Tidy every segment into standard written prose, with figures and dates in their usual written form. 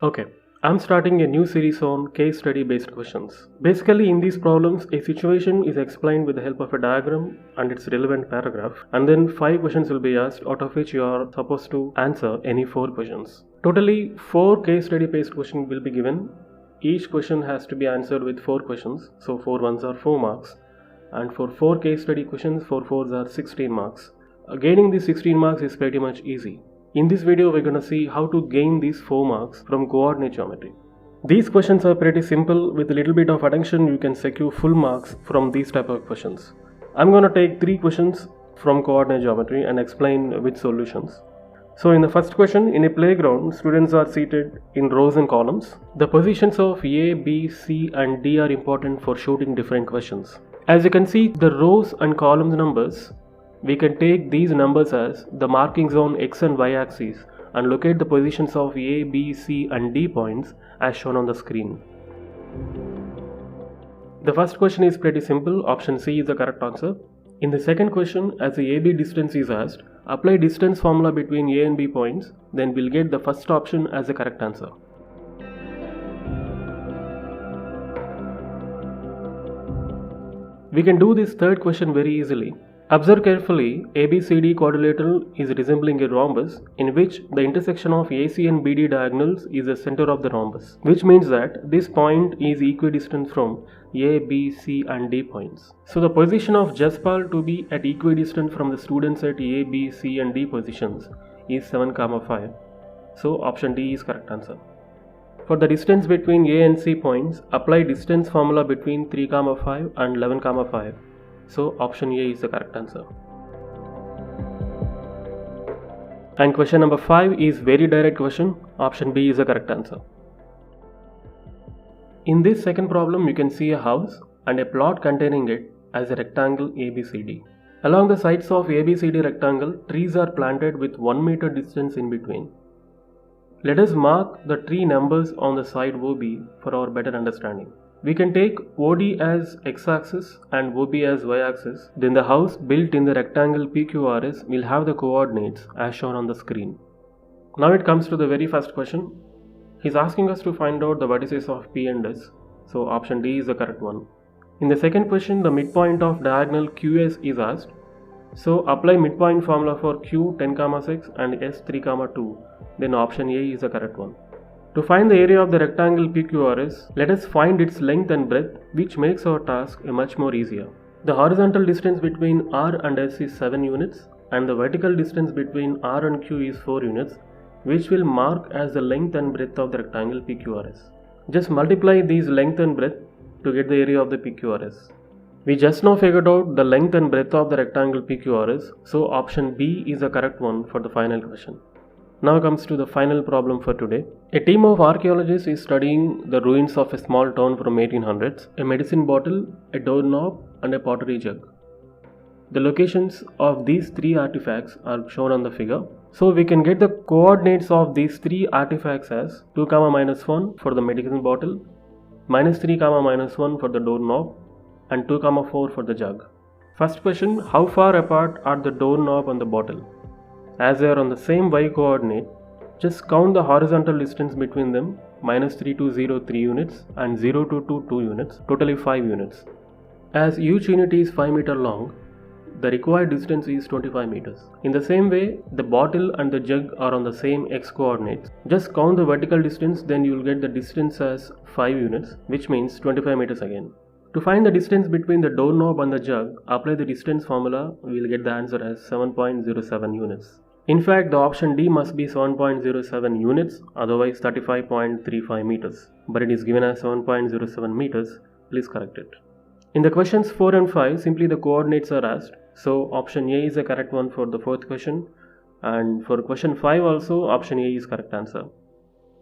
Okay, I'm starting a new series on case study based questions. Basically, in these problems, a situation is explained with the help of a diagram and its relevant paragraph, and then 5 questions will be asked, out of which you are supposed to answer any 4 questions. Totally 4 case study based questions will be given. Each question has to be answered with 4 questions, so 4 ones are 4 marks, and for 4 case study questions, 4 fours are 16 marks. Gaining these 16 marks is pretty much easy. In this video, we're going to see how to gain these 4 marks from coordinate geometry. These questions are pretty simple. With a little bit of attention, you can secure full marks from these type of questions. I'm going to take 3 questions from coordinate geometry and explain which solutions. So in the first question, in a playground, students are seated in rows and columns. The positions of A, B, C and D are important for shooting different questions. As you can see, the rows and columns numbers, we can take these numbers as the markings on X and Y axes and locate the positions of A, B, C and D points as shown on the screen. The first question is pretty simple. Option C is the correct answer. In the second question, as the AB distance is asked, apply distance formula between A and B points, then we'll get the first option as the correct answer. We can do this third question very easily. Observe carefully, ABCD quadrilateral is resembling a rhombus in which the intersection of AC and BD diagonals is the center of the rhombus, which means that this point is equidistant from A, B, C and D points. So the position of Jaspal to be at equidistant from the students at A, B, C and D positions is 7, 5. So option D is correct answer. For the distance between A and C points, apply distance formula between 3, 5 and 11, 5. So option A is the correct answer. And question number 5 is very direct question. Option B is the correct answer. In this second problem, you can see a house and a plot containing it as a rectangle ABCD. Along the sides of ABCD rectangle, trees are planted with 1 meter distance in between. Let us mark the tree numbers on the side OB for our better understanding. We can take OD as x-axis and OB as y-axis. Then the house built in the rectangle PQRS will have the coordinates as shown on the screen. Now it comes to the very first question. He's asking us to find out the vertices of P and S. So option D is the correct one. In the second question, the midpoint of diagonal QS is asked. So apply midpoint formula for Q 10, 6 and S 3, 2. Then option A is the correct one. To find the area of the rectangle PQRS, let us find its length and breadth, which makes our task much more easier. The horizontal distance between R and S is 7 units and the vertical distance between R and Q is 4 units, which will mark as the length and breadth of the rectangle PQRS. Just multiply these length and breadth to get the area of the PQRS. We just now figured out the length and breadth of the rectangle PQRS, so option B is the correct one for the final question. Now comes to the final problem for today. A team of archaeologists is studying the ruins of a small town from 1800s, a medicine bottle, a doorknob and a pottery jug. The locations of these 3 artifacts are shown on the figure. So we can get the coordinates of these 3 artifacts as 2, -1 for the medicine bottle, -3, -1 for the doorknob and 2, 4 for the jug. First question, how far apart are the doorknob and the bottle? As they are on the same y coordinate, just count the horizontal distance between them, -3 to 0 3 units and 0 to 2 2 units, totally 5 units. As each unit is 5 meter long, the required distance is 25 meters. In the same way, the bottle and the jug are on the same x coordinates. Just count the vertical distance, then you will get the distance as 5 units, which means 25 meters again. To find the distance between the doorknob and the jug, apply the distance formula, we will get the answer as 7.07 units. In fact, the option D must be 7.07 units, otherwise 35.35 meters. But it is given as 7.07 meters, please correct it. In the questions 4 and 5, simply the coordinates are asked. So option A is the correct one for the fourth question. And for question 5 also, option A is correct answer.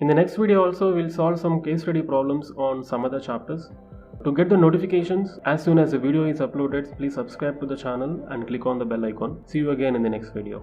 In the next video also, we'll solve some case study problems on some other chapters. To get the notifications as soon as the video is uploaded, please subscribe to the channel and click on the bell icon. See you again in the next video.